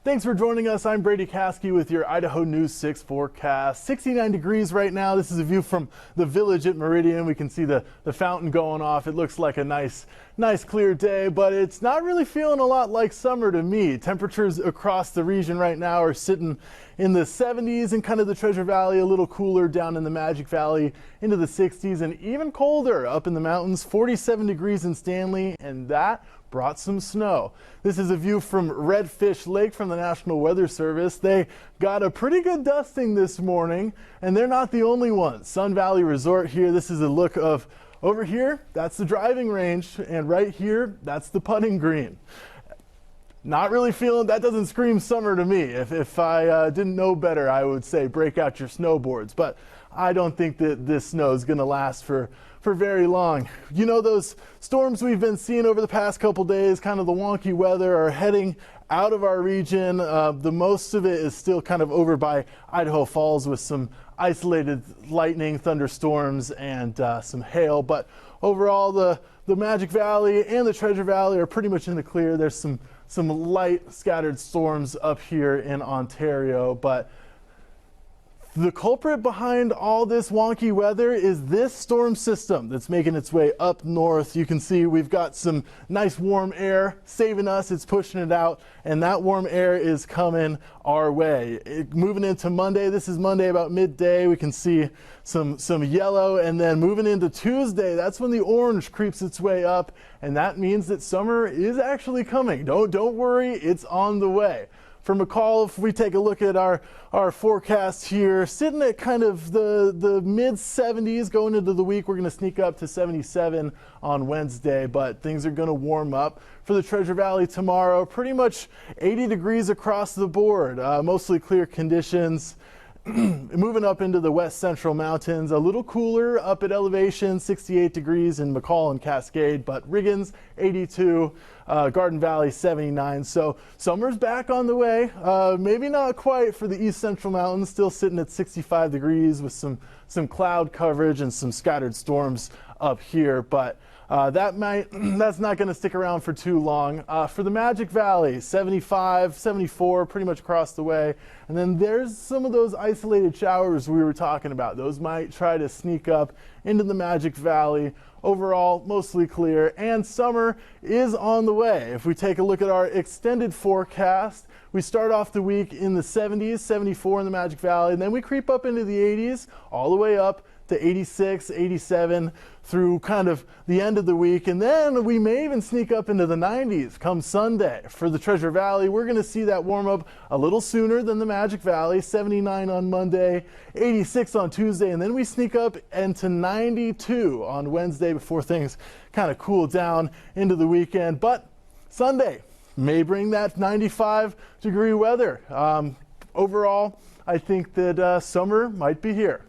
Thanks for joining us. I'm Brady Caskey with your Idaho News 6 forecast. 69 degrees right now. This is a view from the village at Meridian. We can see the fountain going off. It looks like a nice clear day, but it's not really feeling a lot like summer to me. Temperatures across the region right now are sitting in the 70s in kind of the Treasure Valley, a little cooler down in the Magic Valley into the 60s, and even colder up in the mountains. 47 degrees in Stanley, and that brought some snow. This is a view from Redfish Lake from the National Weather Service. They got a pretty good dusting this morning, and they're not the only ones. Sun Valley Resort here, this is a look of over here, that's the driving range, and right here, that's the putting green. Not really feeling, that doesn't scream summer to me. If I didn't know better, I would say break out your snowboards, but I don't think that this snow is gonna last for very long. You know, those storms we've been seeing over the past couple days, kind of the wonky weather, are heading out of our region. The most of it is still kind of over by Idaho Falls with some isolated lightning, thunderstorms, and some hail. But overall, the Magic Valley and the Treasure Valley are pretty much in the clear. There's some light scattered storms up here in Ontario, but the culprit behind all this wonky weather is this storm system that's making its way up north. You can see we've got some nice warm air saving us. It's pushing it out, and that warm air is coming our way. Moving into Monday, this is Monday about midday, we can see some yellow, and then moving into Tuesday, that's when the orange creeps its way up, and that means that summer is actually coming. Don't worry, it's on the way. For McCall, if we take a look at our forecast here, sitting at kind of the mid 70s going into the week. We're going to sneak up to 77 on Wednesday, but things are going to warm up. For the Treasure Valley tomorrow, pretty much 80 degrees across the board, mostly clear conditions. Moving up into the west central mountains, a little cooler up at elevation, 68 degrees in McCall and Cascade, but Riggins 82, Garden Valley 79. So summer's back on the way. Maybe not quite for the east central mountains, still sitting at 65 degrees with some cloud coverage and some scattered storms up here, but that's not going to stick around for too long. For the Magic Valley, 75, 74, pretty much across the way. And then there's some of those isolated showers we were talking about. Those might try to sneak up into the Magic Valley. Overall, mostly clear, and summer is on the way. If we take a look at our extended forecast, we start off the week in the 70s, 74 in the Magic Valley, and then we creep up into the 80s, all the way up to 86, 87 through kind of the end of the week, and then we may even sneak up into the 90s come Sunday. For the Treasure Valley, we're going to see that warm up a little sooner than the Magic Valley, 79 on Monday, 86 on Tuesday, and then we sneak up into 92 on Wednesday before things kind of cool down into the weekend. But Sunday may bring that 95-degree weather. Overall, I think that summer might be here.